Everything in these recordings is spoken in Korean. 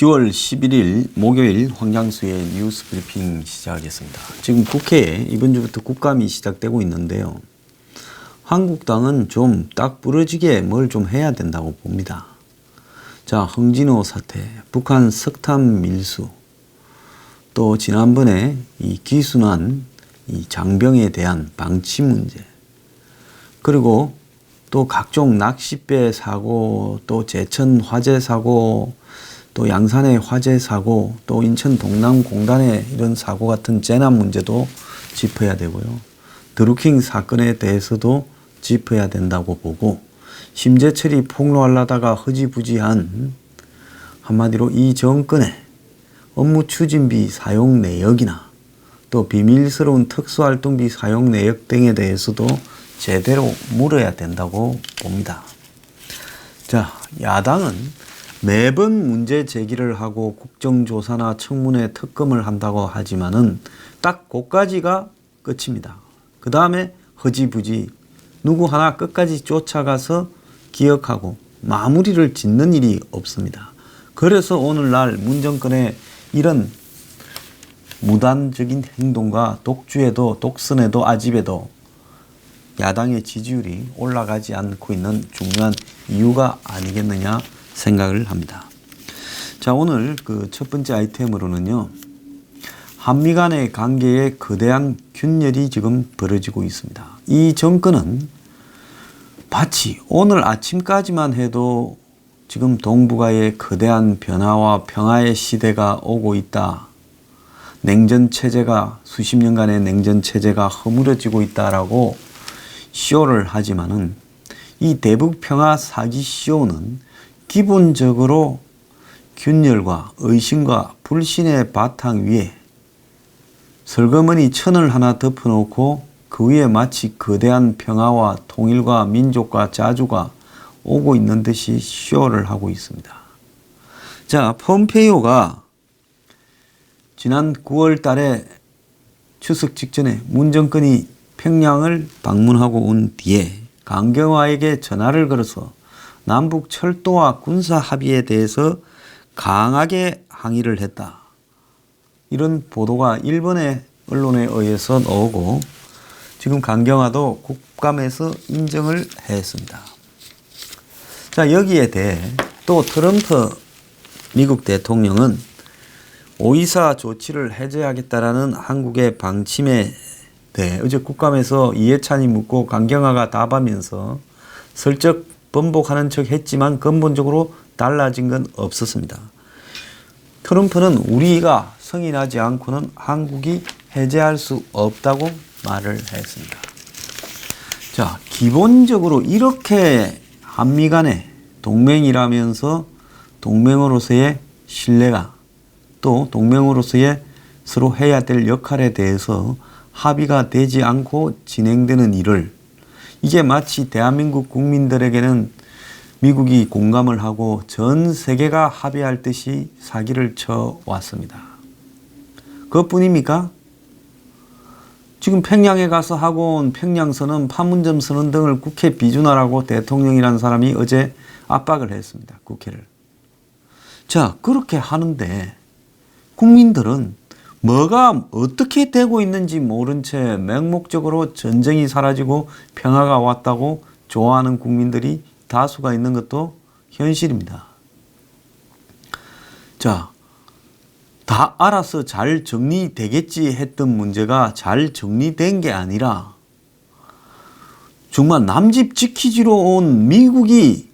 10월 11일 목요일 황장수의 뉴스 브리핑 시작하겠습니다. 지금 국회에 이번 주부터 국감이 시작되고 있는데요. 한국당은 좀 딱 부러지게 뭘 좀 해야 된다고 봅니다. 자, 홍진호 사태, 북한 석탄 밀수, 또 지난번에 이 기순한 이 장병에 대한 방치 문제, 그리고 또 각종 낚싯배 사고, 또 제천 화재 사고, 또 양산의 화재 사고, 또 인천 동남공단의 이런 사고 같은 재난 문제도 짚어야 되고요. 드루킹 사건에 대해서도 짚어야 된다고 보고, 심재철이 폭로하려다가 흐지부지한 한마디로 이 정권의 업무 추진비 사용 내역이나 또 비밀스러운 특수활동비 사용 내역 등에 대해서도 제대로 물어야 된다고 봅니다. 자, 야당은 매번 문제 제기를 하고 국정조사나 청문회 특검을 한다고 하지만은 딱 그까지가 끝입니다. 그 다음에 허지부지 누구 하나 끝까지 쫓아가서 기억하고 마무리를 짓는 일이 없습니다. 그래서 오늘날 문정권의 이런 무단적인 행동과 독주에도 독선에도 아집에도 야당의 지지율이 올라가지 않고 있는 중요한 이유가 아니겠느냐 생각을 합니다. 자, 오늘 그 첫 번째 아이템으로는요, 한미 간의 관계에 거대한 균열이 지금 벌어지고 있습니다. 이 정권은 마치 오늘 아침까지만 해도 지금 동북아의 거대한 변화와 평화의 시대가 오고 있다. 냉전 체제가 수십 년간의 냉전 체제가 허물어지고 있다라고 쇼를 하지만은 이 대북 평화 사기 쇼는 기본적으로 균열과 의심과 불신의 바탕 위에 설거머니 천을 하나 덮어놓고 그 위에 마치 거대한 평화와 통일과 민족과 자주가 오고 있는 듯이 쇼를 하고 있습니다. 자, 폼페이오가 지난 9월 달에 추석 직전에 문 정권이 평양을 방문하고 온 뒤에 강경화에게 전화를 걸어서 남북 철도와 군사 합의에 대해서 강하게 항의를 했다. 이런 보도가 일본의 언론에 의해서 나오고 지금 강경화도 국감에서 인정을 했습니다. 자, 여기에 대해 또 트럼프 미국 대통령은 5.24 조치를 해제하겠다라는 한국의 방침에 대해 어제 국감에서 이해찬이 묻고 강경화가 답하면서 슬쩍 번복하는 척 했지만 근본적으로 달라진 건 없었습니다. 트럼프는 우리가 승인하지 않고는 한국이 해제할 수 없다고 말을 했습니다. 자, 기본적으로 이렇게 한미 간의 동맹이라면서 동맹으로서의 신뢰가 또 동맹으로서의 서로 해야 될 역할에 대해서 합의가 되지 않고 진행되는 일을 이게 마치 대한민국 국민들에게는 미국이 공감을 하고 전 세계가 합의할 듯이 사기를 쳐왔습니다. 그것뿐입니까? 지금 평양에 가서 하고 온 평양선언, 판문점 선언 등을 국회 비준하라고 대통령이라는 사람이 어제 압박을 했습니다. 국회를. 자, 그렇게 하는데 국민들은 뭐가 어떻게 되고 있는지 모른 채 맹목적으로 전쟁이 사라지고 평화가 왔다고 좋아하는 국민들이 다수가 있는 것도 현실입니다. 자, 다 알아서 잘 정리되겠지 했던 문제가 잘 정리된 게 아니라 정말 남집 지키지로 온 미국이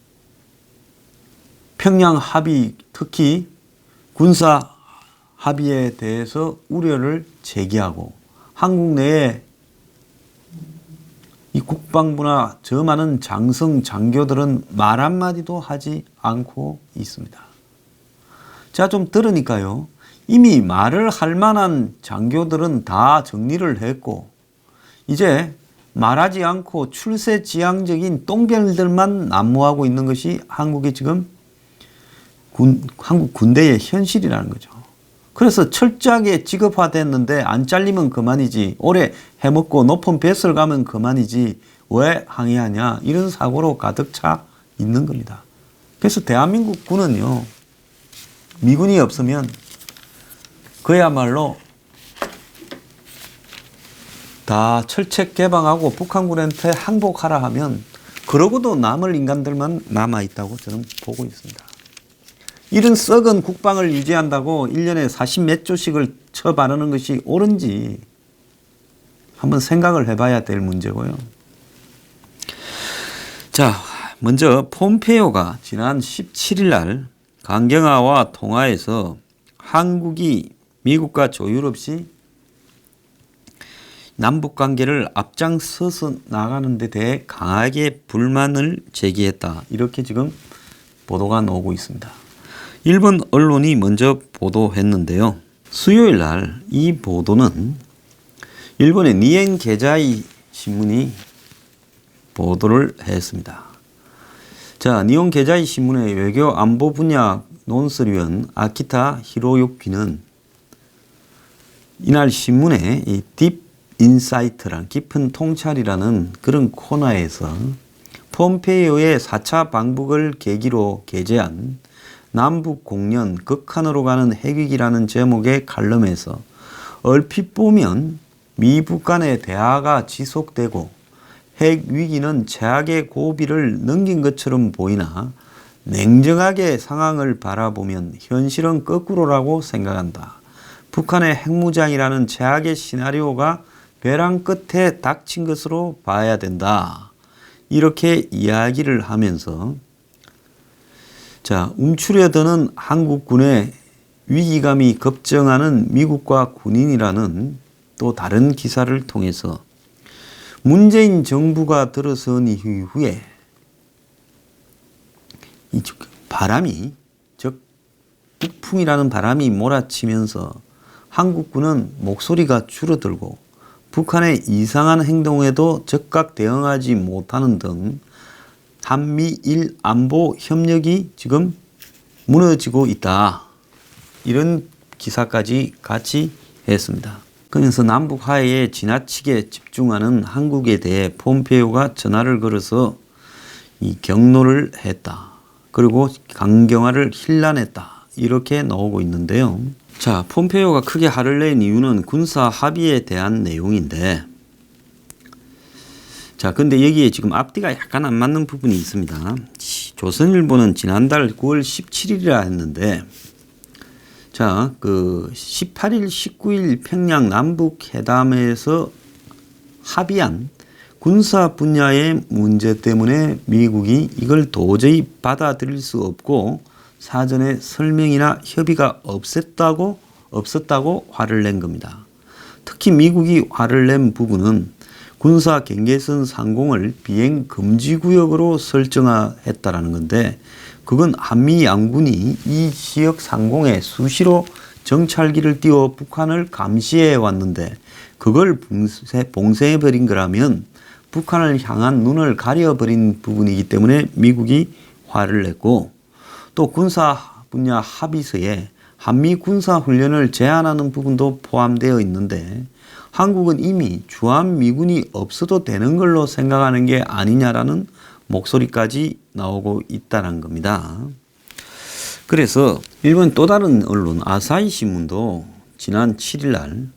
평양 합의, 특히 군사 합의에 대해서 우려를 제기하고 한국 내에 이 국방부나 저 많은 장성 장교들은 말 한마디도 하지 않고 있습니다. 자, 좀 들으니까요. 이미 말을 할 만한 장교들은 다 정리를 했고 이제 말하지 않고 출세지향적인 똥별들만 난무하고 있는 것이 한국의 지금 한국 군대의 현실이라는 거죠. 그래서 철저하게 직업화됐는데 안 잘리면 그만이지, 오래 해먹고 높은 뱃을 가면 그만이지 왜 항의하냐, 이런 사고로 가득 차 있는 겁니다. 그래서 대한민국 군은요, 미군이 없으면 그야말로 다 철책 개방하고 북한군한테 항복하라 하면 그러고도 남을 인간들만 남아있다고 저는 보고 있습니다. 이런 썩은 국방을 유지한다고 1년에 40몇 조씩을 쳐바르는 것이 옳은지 한번 생각을 해봐야 될 문제고요. 자, 먼저 폼페이오가 지난 17일 날 강경화와 통화에서 한국이 미국과 조율 없이 남북관계를 앞장서서 나가는 데 대해 강하게 불만을 제기했다. 이렇게 지금 보도가 나오고 있습니다. 일본 언론이 먼저 보도했는데요. 수요일 날 이 보도는 일본의 니엔 게자이 신문이 보도를 했습니다. 자, 니온 게자이 신문의 외교 안보 분야 논설위원 아키타 히로유키는 이날 신문에 이 딥 인사이트란 깊은 통찰이라는 그런 코너에서 폼페이오의 4차 방북을 계기로 게재한 남북 공연 극한으로 가는 핵위기라는 제목의 칼럼에서 얼핏 보면 미북 간의 대화가 지속되고 핵위기는 최악의 고비를 넘긴 것처럼 보이나 냉정하게 상황을 바라보면 현실은 거꾸로라고 생각한다. 북한의 핵무장이라는 최악의 시나리오가 벼랑 끝에 닥친 것으로 봐야 된다. 이렇게 이야기를 하면서 자, 움츠려드는 한국군의 위기감이 급증하는 미국과 군인이라는 또 다른 기사를 통해서 문재인 정부가 들어선 이후에 이 바람이, 즉 북풍이라는 바람이 몰아치면서 한국군은 목소리가 줄어들고 북한의 이상한 행동에도 즉각 대응하지 못하는 등 한미일 안보 협력이 지금 무너지고 있다. 이런 기사까지 같이 했습니다. 그러면서 남북 화해에 지나치게 집중하는 한국에 대해 폼페이오가 전화를 걸어서 이 경로를 했다. 그리고 강경화를 힐난했다. 이렇게 나오고 있는데요. 자, 폼페이오가 크게 화를 낸 이유는 군사 합의에 대한 내용인데, 자, 근데 여기에 지금 앞뒤가 약간 안 맞는 부분이 있습니다. 조선일보는 지난달 9월 17일이라 했는데, 자, 그 18일, 19일 평양 남북 회담에서 합의한 군사 분야의 문제 때문에 미국이 이걸 도저히 받아들일 수 없고 사전에 설명이나 협의가 없었다고 화를 낸 겁니다. 특히 미국이 화를 낸 부분은 군사 경계선 상공을 비행 금지 구역으로 설정했다라는 건데, 그건 한미 양군이 이 지역 상공에 수시로 정찰기를 띄워 북한을 감시해 왔는데 그걸 봉쇄해버린 거라면 북한을 향한 눈을 가려버린 부분이기 때문에 미국이 화를 냈고, 또 군사 분야 합의서에 한미 군사훈련을 제한하는 부분도 포함되어 있는데 한국은 이미 주한미군이 없어도 되는 걸로 생각하는 게 아니냐라는 목소리까지 나오고 있다는 겁니다. 그래서 일본 또 다른 언론 아사히 신문도 지난 7일 날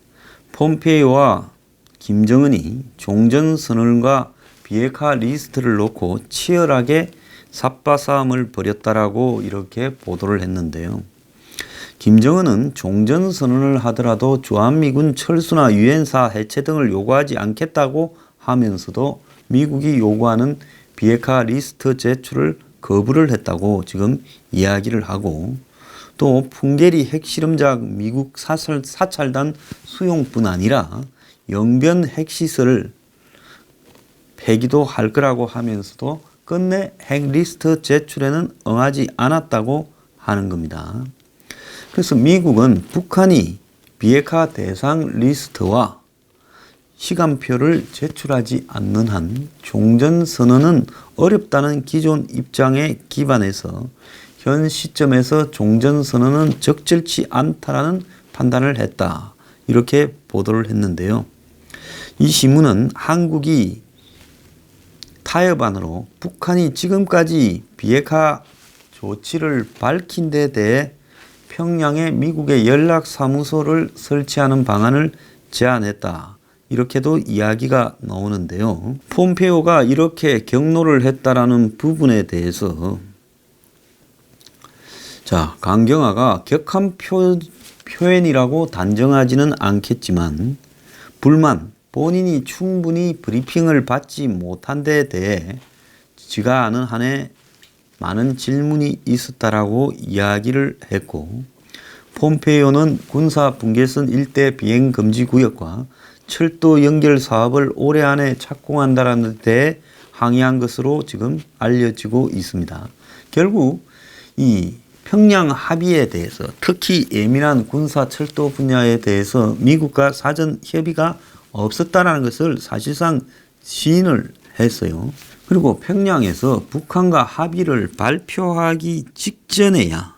폼페이오와 김정은이 종전선언과 비핵화 리스트를 놓고 치열하게 삿바싸움을 벌였다라고 이렇게 보도를 했는데요. 김정은은 종전선언을 하더라도 주한미군 철수나 유엔사 해체 등을 요구하지 않겠다고 하면서도 미국이 요구하는 비핵화 리스트 제출을 거부를 했다고 지금 이야기를 하고, 또 풍계리 핵실험작 미국 사찰단 수용뿐 아니라 영변 핵시설을 폐기도 할 거라고 하면서도 끝내 핵리스트 제출에는 응하지 않았다고 하는 겁니다. 그래서 미국은 북한이 비핵화 대상 리스트와 시간표를 제출하지 않는 한 종전선언은 어렵다는 기존 입장에 기반해서 현 시점에서 종전선언은 적절치 않다라는 판단을 했다. 이렇게 보도를 했는데요. 이 신문은 한국이 타협안으로 북한이 지금까지 비핵화 조치를 밝힌 데 대해 평양에 미국의 연락사무소를 설치하는 방안을 제안했다. 이렇게도 이야기가 나오는데요. 폼페이오가 이렇게 경로를 했다라는 부분에 대해서 강경화가 격한 표현이라고 단정하지는 않겠지만 불만, 본인이 충분히 브리핑을 받지 못한 데 대해 지가 아는 한에 많은 질문이 있었다라고 이야기를 했고, 폼페이오는 군사 분계선 일대 비행 금지 구역과 철도 연결 사업을 올해 안에 착공한다는 데 대해 항의한 것으로 지금 알려지고 있습니다. 결국 이 평양 합의에 대해서, 특히 예민한 군사 철도 분야에 대해서 미국과 사전 협의가 없었다는 것을 사실상 시인을 했어요. 그리고 평양에서 북한과 합의를 발표하기 직전에야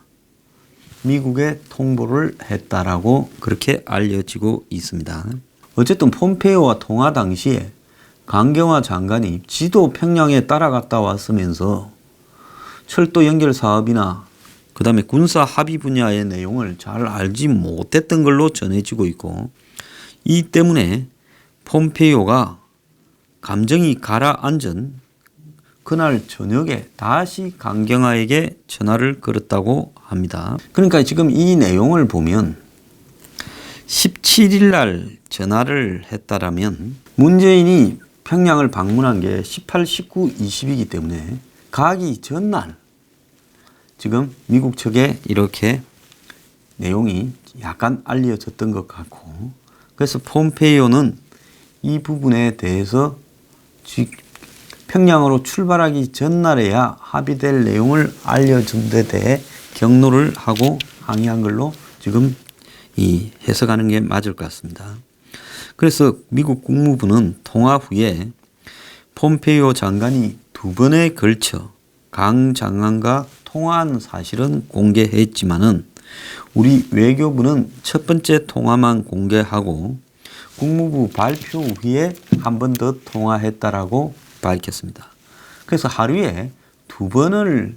미국에 통보를 했다라고 그렇게 알려지고 있습니다. 어쨌든 폼페이오와 통화 당시에 강경화 장관이 지도 평양에 따라갔다 왔으면서 철도 연결 사업이나 그 다음에 군사 합의 분야의 내용을 잘 알지 못했던 걸로 전해지고 있고, 이 때문에 폼페이오가 감정이 가라앉은 그날 저녁에 다시 강경화에게 전화를 걸었다고 합니다. 그러니까 지금 이 내용을 보면 17일 날 전화를 했다라면 문재인이 평양을 방문한 게 18, 19, 20이기 때문에 가기 전날 지금 미국 측에 이렇게 내용이 약간 알려졌던 것 같고, 그래서 폼페이오는 이 부분에 대해서 평양으로 출발하기 전날에야 합의될 내용을 알려준 데 대해 경로를 하고 항의한 걸로 지금 해석하는 게 맞을 것 같습니다. 그래서 미국 국무부는 통화 후에 폼페이오 장관이 2번에 걸쳐 강 장관과 통화한 사실은 공개했지만은 우리 외교부는 첫 번째 통화만 공개하고 국무부 발표 후에 한 번 더 통화했다라고 밝혔습니다. 그래서 하루에 2번을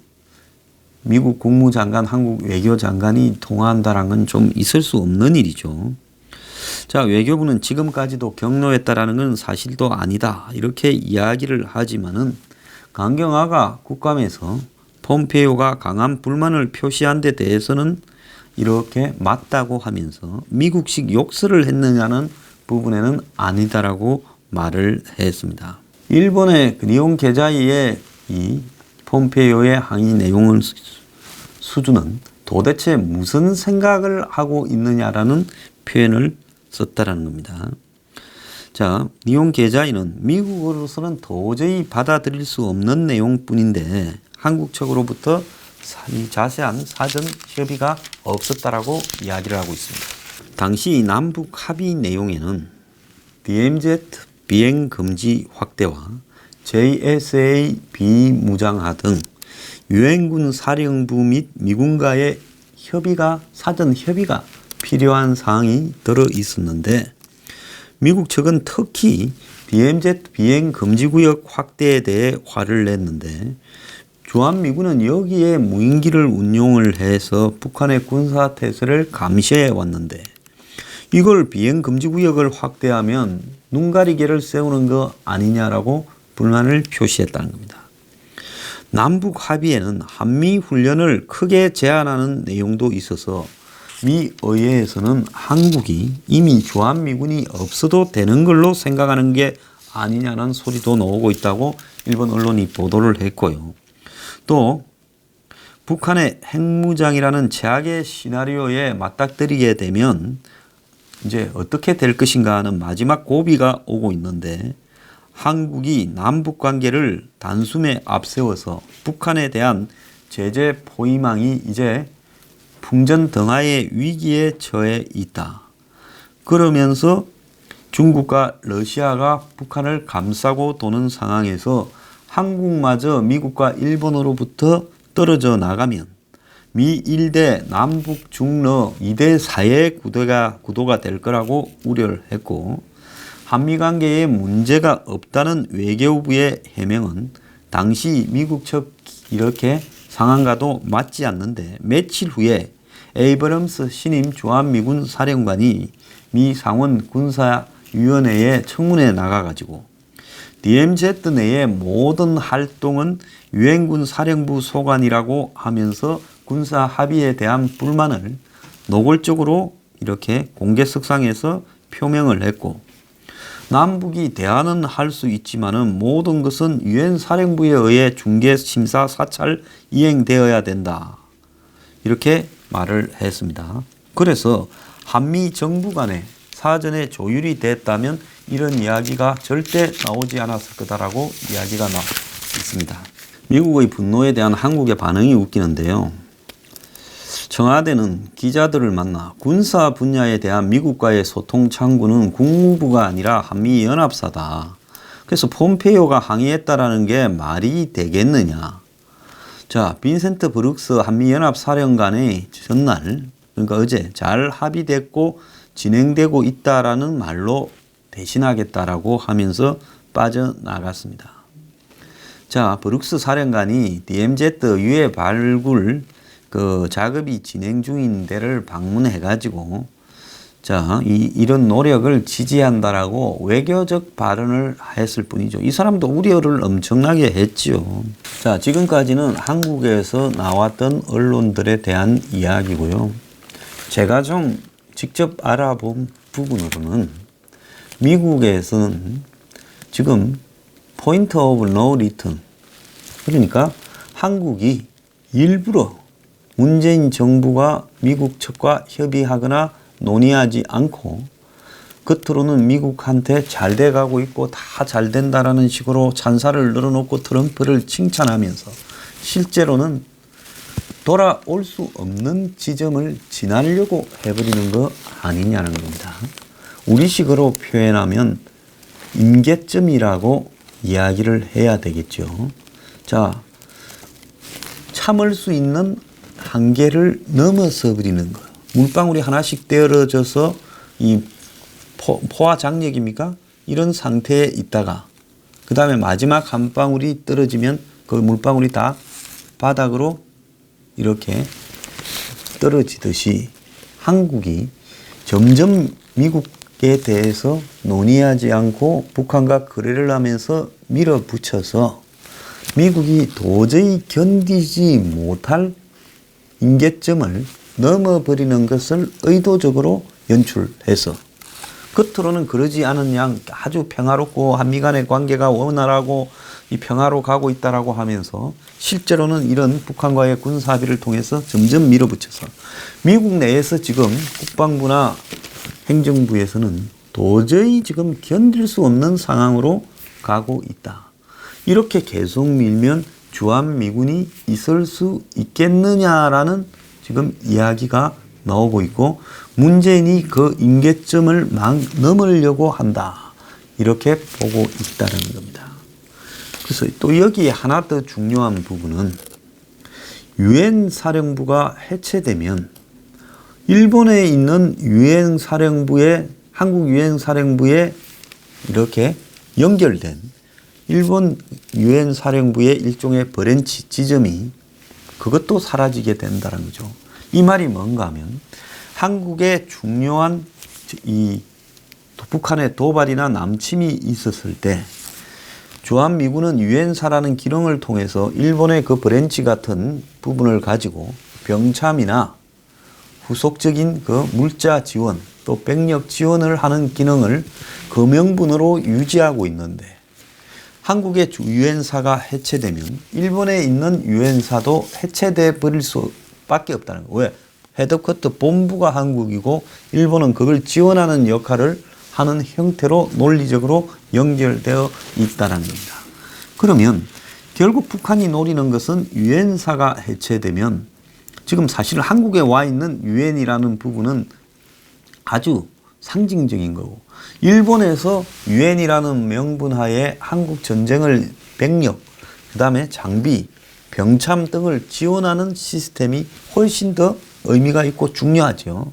미국 국무장관, 한국 외교장관이 통화한다는 건 좀 있을 수 없는 일이죠. 자, 외교부는 지금까지도 경로했다라는 건 사실도 아니다, 이렇게 이야기를 하지만은 강경화가 국감에서 폼페이오가 강한 불만을 표시한 데 대해서는 이렇게 맞다고 하면서 미국식 욕설을 했느냐는 부분에는 아니다라고 말을 했습니다. 일본의 니혼 계자이의 이 폼페이오의 항의 내용은 수준은 도대체 무슨 생각을 하고 있느냐라는 표현을 썼다라는 겁니다. 자, 니혼 계자이는 미국으로서는 도저히 받아들일 수 없는 내용뿐인데 한국 측으로부터 자세한 사전 협의가 없었다라고 이야기를 하고 있습니다. 당시 남북 합의 내용에는 DMZ 비행 금지 확대와 JSA 비무장화 등 유엔군 사령부 및 미군과의 사전 협의가 필요한 사항이 들어 있었는데, 미국 측은 특히 DMZ 비행 금지 구역 확대에 대해 화를 냈는데, 주한미군은 여기에 무인기를 운용을 해서 북한의 군사태세를 감시해 왔는데 이걸 비행금지구역을 확대하면 눈가리개를 세우는 거 아니냐라고 불만을 표시했다는 겁니다. 남북 합의에는 한미훈련을 크게 제한하는 내용도 있어서 미 의회에서는 한국이 이미 주한미군이 없어도 되는 걸로 생각하는 게 아니냐는 소리도 나오고 있다고 일본 언론이 보도를 했고요. 또 북한의 핵무장이라는 최악의 시나리오에 맞닥뜨리게 되면 이제 어떻게 될 것인가 하는 마지막 고비가 오고 있는데, 한국이 남북 관계를 단숨에 앞세워서 북한에 대한 제재 포위망이 이제 풍전등화의 위기에 처해 있다. 그러면서 중국과 러시아가 북한을 감싸고 도는 상황에서 한국마저 미국과 일본으로부터 떨어져 나가면 미 1대 남북 중러 2대 사회 구도가 될 거라고 우려를 했고, 한미관계에 문제가 없다는 외교부의 해명은 당시 미국 측 이렇게 상황과도 맞지 않는데, 며칠 후에 에이브럼스 신임 주한미군 사령관이 미 상원 군사위원회에 청문회에 나가가지고 DMZ 내의 모든 활동은 유엔군 사령부 소관이라고 하면서 군사 합의에 대한 불만을 노골적으로 이렇게 공개석상에서 표명을 했고, 남북이 대화는 할 수 있지만은 모든 것은 유엔 사령부에 의해 중개 심사 사찰 이행되어야 된다, 이렇게 말을 했습니다. 그래서 한미 정부 간에 사전에 조율이 됐다면 이런 이야기가 절대 나오지 않았을 거다라고 이야기가 나와 있습니다. 미국의 분노에 대한 한국의 반응이 웃기는데요. 청와대는 기자들을 만나 군사 분야에 대한 미국과의 소통 창구는 국무부가 아니라 한미연합사다. 그래서 폼페이오가 항의했다라는 게 말이 되겠느냐. 자, 빈센트 브룩스 한미연합사령관의 전날, 그러니까 어제 잘 합의됐고 진행되고 있다라는 말로 대신하겠다라고 하면서 빠져나갔습니다. 자, 브룩스 사령관이 DMZ 유해 발굴 작업이 진행 중인 데를 방문해가지고 자, 이런 노력을 지지한다라고 외교적 발언을 했을 뿐이죠. 이 사람도 우려를 엄청나게 했지요. 자, 지금까지는 한국에서 나왔던 언론들에 대한 이야기고요. 제가 좀 직접 알아본 부분으로는 미국에서는 지금 포인트 오브 노 리턴, 그러니까 한국이 일부러 문재인 정부가 미국 측과 협의하거나 논의하지 않고 겉으로는 미국한테 잘 돼가고 있고 다 잘 된다라는 식으로 찬사를 늘어놓고 트럼프를 칭찬하면서 실제로는 돌아올 수 없는 지점을 지나려고 해버리는 거 아니냐는 겁니다. 우리식으로 표현하면 임계점이라고 이야기를 해야 되겠죠. 자, 참을 수 있는 한계를 넘어서 버리는 거. 물방울이 하나씩 떨어져서 이 포화 장력입니까? 이런 상태에 있다가 그 다음에 마지막 한 방울이 떨어지면 그 물방울이 다 바닥으로 이렇게 떨어지듯이 한국이 점점 미국에 대해서 논의하지 않고 북한과 거래를 하면서 밀어붙여서 미국이 도저히 견디지 못할 임계점을 넘어버리는 것을 의도적으로 연출해서 겉으로는 그러지 않은 양 아주 평화롭고 한미 간의 관계가 원활하고 이 평화로 가고 있다라고 하면서 실제로는 이런 북한과의 군사합의를 통해서 점점 밀어붙여서 미국 내에서 지금 국방부나 행정부에서는 도저히 지금 견딜 수 없는 상황으로 가고 있다. 이렇게 계속 밀면 주한미군이 있을 수 있겠느냐라는 지금 이야기가 나오고 있고 문재인이 그 임계점을 막 넘으려고 한다. 이렇게 보고 있다는 겁니다. 그래서 또 여기에 하나 더 중요한 부분은 유엔 사령부가 해체되면 일본에 있는 유엔 사령부에 한국 유엔 사령부에 이렇게 연결된 일본 유엔 사령부의 일종의 브랜치 지점이 그것도 사라지게 된다는 거죠. 이 말이 뭔가 하면 한국의 중요한 이 북한의 도발이나 남침이 있었을 때 주한미군은 유엔사라는 기능을 통해서 일본의 그 브랜치 같은 부분을 가지고 병참이나 후속적인 그 물자 지원 또 병력 지원을 하는 기능을 그 명분으로 유지하고 있는데 한국의 유엔사가 해체되면 일본에 있는 유엔사도 해체돼 버릴 수밖에 없다는 거예요. 왜? 헤드쿼터 본부가 한국이고 일본은 그걸 지원하는 역할을 하는 형태로 논리적으로 연결되어 있다는 겁니다. 그러면 결국 북한이 노리는 것은 유엔사가 해체되면 지금 사실 한국에 와 있는 유엔이라는 부분은 아주 상징적인 거고 일본에서 유엔이라는 명분 하에 한국 전쟁을 병력, 그 다음에 장비, 병참 등을 지원하는 시스템이 훨씬 더 의미가 있고 중요하죠.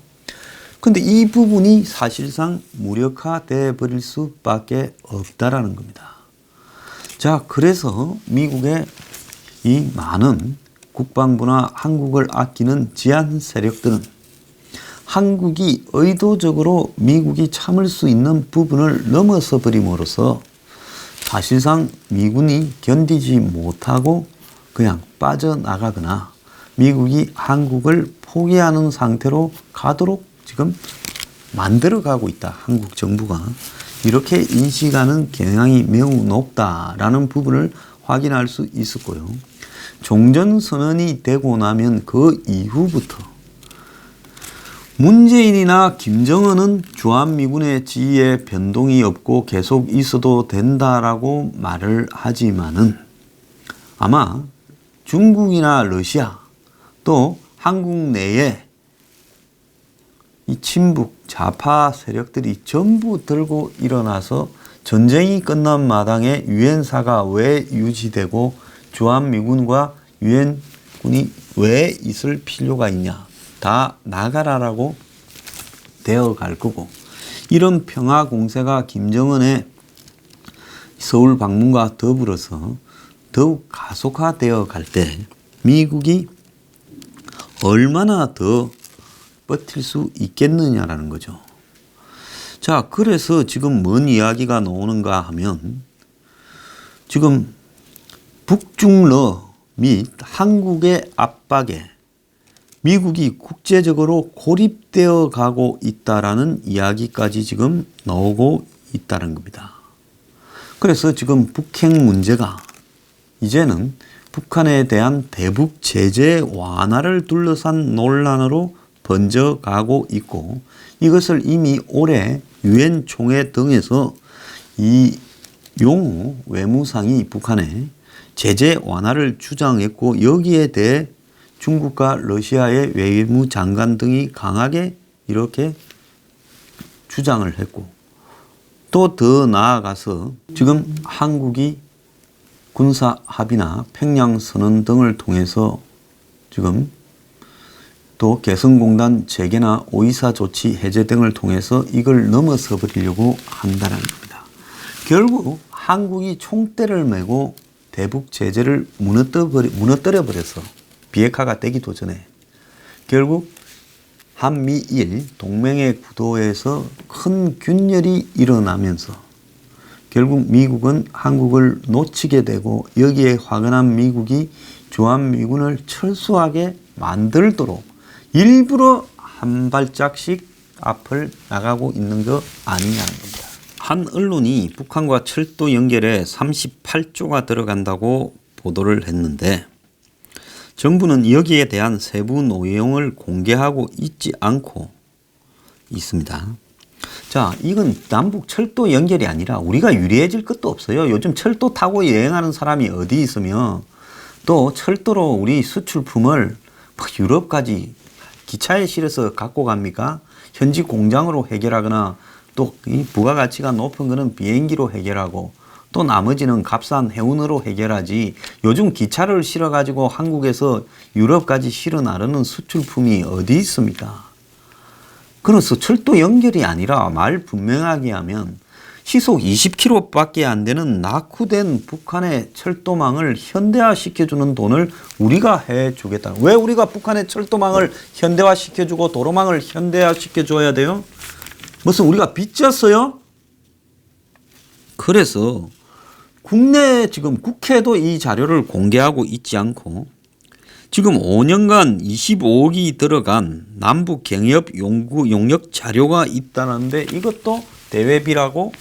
근데 이 부분이 사실상 무력화돼 버릴 수밖에 없다라는 겁니다. 자, 그래서 미국의 이 많은 국방부나 한국을 아끼는 지한 세력들은 한국이 의도적으로 미국이 참을 수 있는 부분을 넘어서 버림으로써 사실상 미군이 견디지 못하고 그냥 빠져나가거나 미국이 한국을 포기하는 상태로 가도록 지금 만들어가고 있다. 한국 정부가. 이렇게 인식하는 경향이 매우 높다라는 부분을 확인할 수 있었고요. 종전선언이 되고 나면 그 이후부터 문재인이나 김정은은 주한미군의 지위에 변동이 없고 계속 있어도 된다라고 말을 하지만은 아마 중국이나 러시아 또 한국 내에 이 친북 좌파 세력들이 전부 들고 일어나서 전쟁이 끝난 마당에 유엔사가 왜 유지되고 주한미군과 유엔군이 왜 있을 필요가 있냐. 다 나가라라고 되어갈 거고 이런 평화 공세가 김정은의 서울 방문과 더불어서 더욱 가속화되어 갈 때 미국이 얼마나 더 버틸 수 있겠느냐라는 거죠. 자, 그래서 지금 뭔 이야기가 나오는가 하면 지금 북중러 및 한국의 압박에 미국이 국제적으로 고립되어 가고 있다라는 이야기까지 지금 나오고 있다는 겁니다. 그래서 지금 북핵 문제가 이제는 북한에 대한 대북 제재 완화를 둘러싼 논란으로 번져가고 있고 이것을 이미 올해 유엔 총회 등에서 이 용우 외무상이 북한에 제재 완화를 주장했고 여기에 대해 중국과 러시아의 외무장관 등이 강하게 이렇게 주장을 했고 또 더 나아가서 지금 한국이 군사 합의나 평양선언 등을 통해서 지금 또 개성공단 재개나 오이사 조치 해제 등을 통해서 이걸 넘어서 버리려고 한다는 겁니다. 결국 한국이 총대를 메고 대북 제재를 무너뜨려 버려서 비핵화가 되기도 전에 결국 한미일 동맹의 구도에서 큰 균열이 일어나면서 결국 미국은 한국을 놓치게 되고 여기에 화가 난 미국이 주한미군을 철수하게 만들도록 일부러 한 발짝씩 앞을 나가고 있는 거 아니냐는 겁니다. 한 언론이 북한과 철도 연결에 38조가 들어간다고 보도를 했는데 정부는 여기에 대한 세부 내용을 공개하고 있지 않고 있습니다. 자, 이건 남북 철도 연결이 아니라 우리가 유리해질 것도 없어요. 요즘 철도 타고 여행하는 사람이 어디 있으며 또 철도로 우리 수출품을 유럽까지 기차에 실어서 갖고 갑니까? 현지 공장으로 해결하거나 또 이 부가가치가 높은 거는 비행기로 해결하고 또 나머지는 값싼 해운으로 해결하지 요즘 기차를 실어가지고 한국에서 유럽까지 실어 나르는 수출품이 어디 있습니까? 그래서 철도 연결이 아니라 말 분명하게 하면 시속 20km밖에 안 되는 낙후된 북한의 철도망을 현대화시켜주는 돈을 우리가 해주겠다. 왜 우리가 북한의 철도망을 현대화시켜주고 도로망을 현대화시켜줘야 돼요? 무슨 우리가 빚졌어요? 그래서 국내 지금 국회도 이 자료를 공개하고 있지 않고 지금 5년간 25억이 들어간 남북 경협 용역 자료가 있다는데 이것도 대외비라고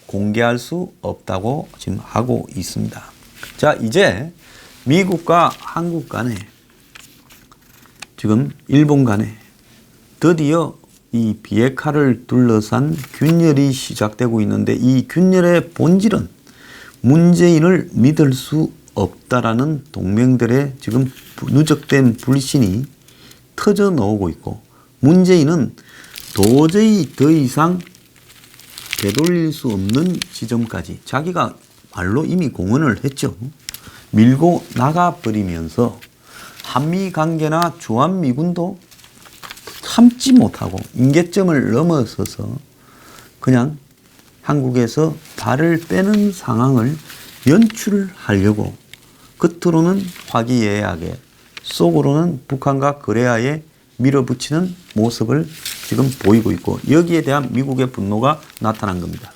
공개할 수 없다고 지금 하고 있습니다. 자, 이제 미국과 한국 간에 지금 일본 간에 드디어 이 비핵화를 둘러싼 균열이 시작되고 있는데 이 균열의 본질은 문재인을 믿을 수 없다라는 동맹들의 지금 누적된 불신이 터져 나오고 있고 문재인은 도저히 더 이상 되돌릴 수 없는 지점까지 자기가 말로 이미 공언을 했죠. 밀고 나가버리면서 한미관계나 주한미군도 참지 못하고 임계점을 넘어서서 그냥 한국에서 발을 빼는 상황을 연출하려고 겉으로는 화기애애하게 속으로는 북한과 거래하에 밀어붙이는 모습을 지금 보이고 있고 여기에 대한 미국의 분노가 나타난 겁니다.